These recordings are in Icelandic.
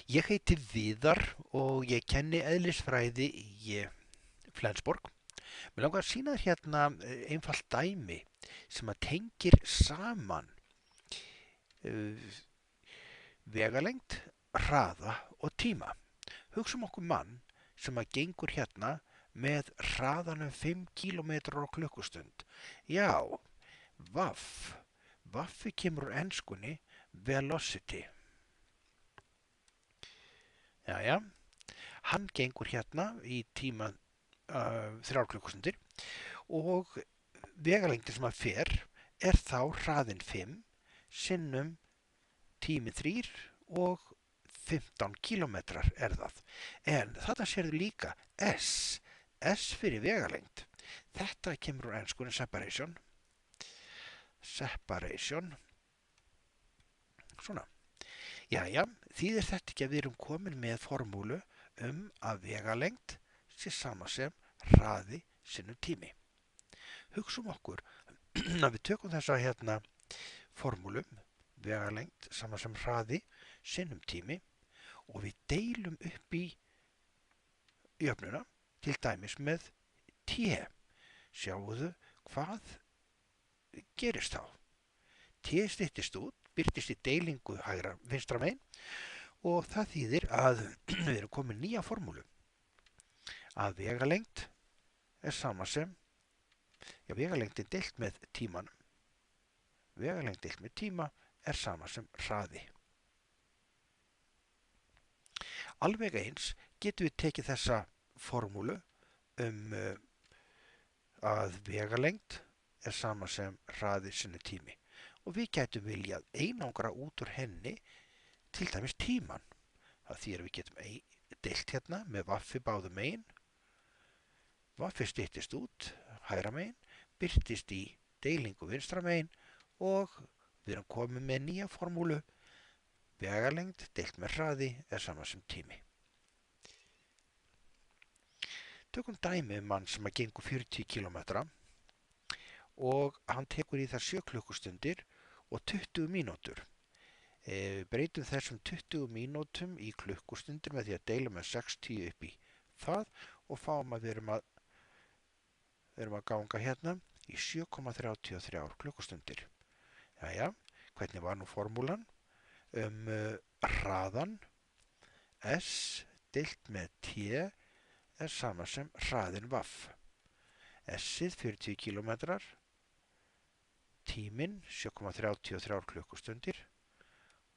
Ég heiti Viðar og ég kenni eðlisfræði í Flensborg. Mér langar að sýna þér hérna einfalt dæmi sem að tengir saman uh, vegalengd, hraða og tíma. Hugsum okkur mann sem að gengur hérna með hraðanum 5 km á klukkustund. Já, vaff. Vaffi kemur úr enskunni velocity. Jæja, hann gengur hérna í tíma 3 klukkustundir og vegalengdin sem hann fer er þá hraðinn 5 sinnum tíminn 3 og 15 kilometrar er það. En þarna sérðu líka S. S fyrir vegalengd. Þetta kemur úr enskunni separation. Separation. Svona. Jæja, þýðir þetta ekki að við erum komin með formúlu að vegalengd sé sama sem hraði sinnum tími. Hugsum okkur að við tökum þessa hérna formúlu, vegalengd sama sem hraði sinnum tími og við deilum upp í jöfnuna til dæmis með t. Sjáuðu hvað gerist þá. T styttist út, birtist í deilingu vinstra megin og það þýðir að við erum komin nýja formúlu. Að vegalengd er sama sem, vegalengdin deilt með tímanum. Vegalengd deilt með tíma er sama sem hraði. Alveg eins getum við tekið þessa formúlu að vegalengd er sama sem hraði sinnum tími. Og við gætum viljað einangra út úr henni til dæmis tíman. Það þýðir að við getum deilt hérna með vaffi báðum megin. Vaffi styttist út, hægra megin, birtist í deilingu vinstra megin og við erum komið með nýja formúlu. Vegalengd deilt með hraði er sama sem tími. Tökum dæmi mann sem að gengur 40 km og hann tekur í það 7 klukkustundir og 20 mínútur. Breytum þessum 20 mínútum í klukkustundir með því að deila með 60 upp í það og fáum að við erum að ganga hérna í 7,33 klukkustundir. Jæja, hvernig var nú formúlan? Hraðan S deilt með T er sama sem hraðin vaff. S-ið 40 km, tíminn 7,33 klukkustundir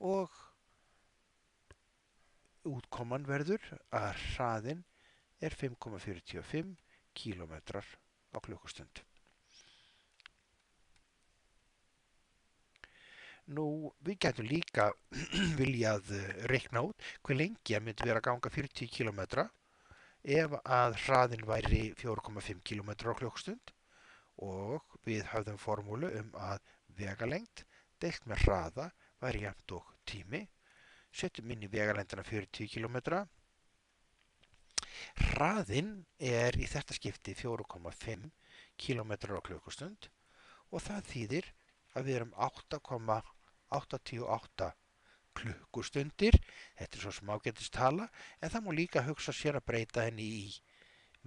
og útkoman verður að hraðin er 5,45 km á klukkustund. Nú, við getum líka viljað reikna út hve lengi að myndi vera að ganga 40 km ef að hraðin væri 4,5 km á klukkustund og við höfðum formúlu að vegalengd deilt með hraða væri jafnt og tími. Setjum inn í vegalengdina 40 km. Hraðin er í þetta skipti 4,5 km á klukkustund og það þýðir að við erum 8,88 klukkustundir. Þetta er svo sem ágætist tala, en það má líka hugsa sér að breyta henni í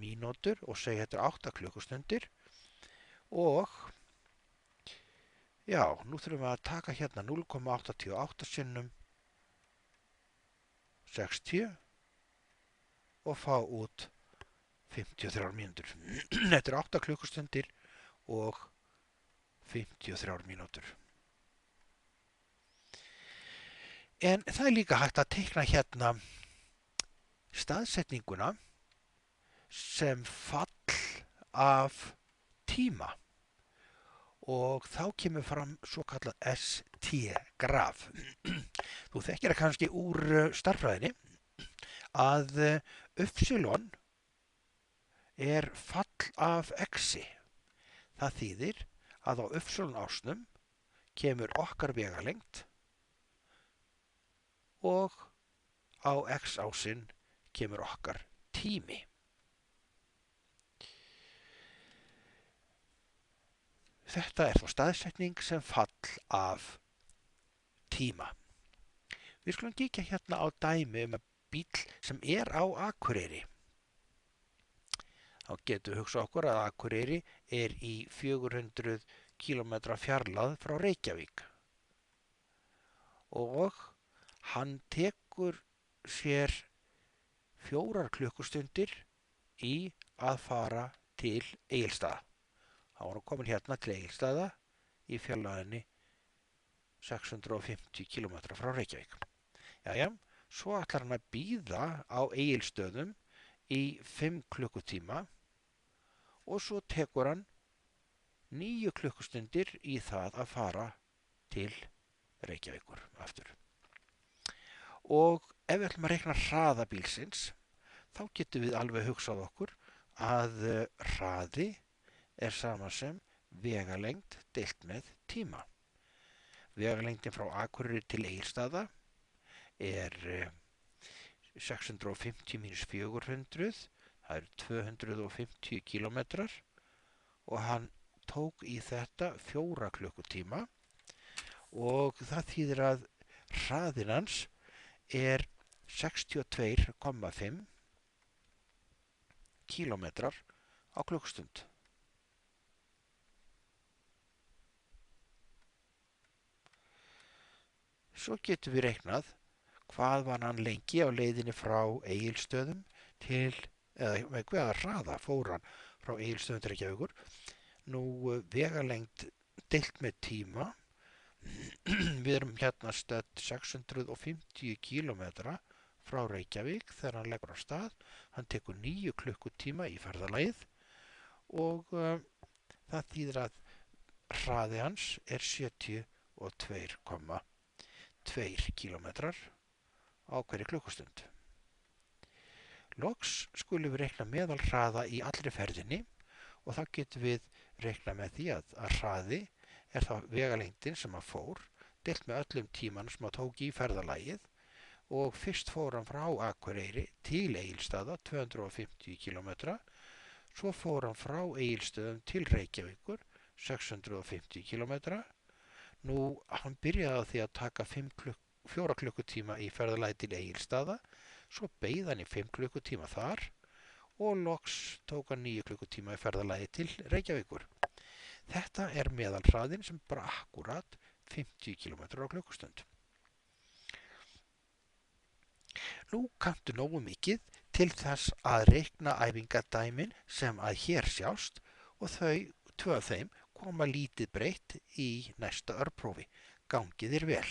mínútur og segja þetta er 8 klukkustundir. Og já, nú þurfum við að taka hérna 0,88 sinnum 60 og fá út 53 mínútur. Þetta er 8 klukkustundir og 53 mínútur. En það er líka hægt að teikna hérna staðsetninguna sem fall af tíma og þá kemur fram svo kallað ST-graf. Þú þekkir það kannski úr stærðfræðinni að y er fall af x-i. Það þýðir að á y-ásnum kemur okkar vegalengd og á x-ásinn kemur okkar tími. Þetta er þá staðsetning sem fall af tíma. Við skulum kíkja hérna á dæmi að bíll sem á Akureyri. Þá getum við hugsað okkur að Akureyri í 400 km fjarlægð frá Reykjavík og hann tekur sér 4 klukkustundir í að fara til Egilsstaða. Þá var hann komin hérna til Egilsstaða í fjarlægðinni 650 km frá Reykjavík. Jæja, svo ætlar hann að bíða á Egilsstöðum í 5 klukkutíma og svo tekur hann 9 klukkustundir í það að fara til Reykjavíkur aftur. Og ef við ætlum að reikna hraða bílsins, þá getum við alveg hugsað okkur að hraði sama sem vegalengd deilt með tíma. Vegalengdin frá Akureyri til Egilsstaða 650 mínus 400, það eru 250 kilometrar og hann tók í þetta 4 klukkutíma og það þýðir að hraðinn hans 62,5 kilometrar á klukkustund. Svo getum við reiknað hvað var hann lengi á leiðinni frá Egilsstöðum eða með hvaða hraða fór hann frá Egilsstöðum til Reykjavíkur. Nú vegalengd deilt með tíma. Við erum hérna stödd 650 km frá Reykjavík þegar hann leggur á stað. Hann tekur 9 klukkutíma í ferðalagið og það þýðir að hraði hans 72,2 kilometrar á hverju klukkustund. Loks skulum við reikna meðal hraða í allri ferðinni og þá getum við reikna með því að hraði þá vegalengdin sem hann fór deilt með öllum tímanum sem hann tók í ferðalagið og fyrst fór hann frá Akureyri til Egilsstaða 250 km, svo fór hann frá Egilsstöðum til Reykjavíkur 650 km. Nú, hann byrjaði á því að taka 4 klukkutíma í ferðalagi til Egilsstaða, svo beið hann í 5 klukkutíma þar og loks tók hann 9 klukkutíma í ferðalagi til Reykjavíkur. Þetta meðalhraðinn sem bara akkurat 50 km á klukkustund. Nú kanntu nógu mikið til þess að reikna æfingadæmin sem að hér sjást og tvö af þeim koma lítið breytt í næsta örprófi. Gangi þér vel!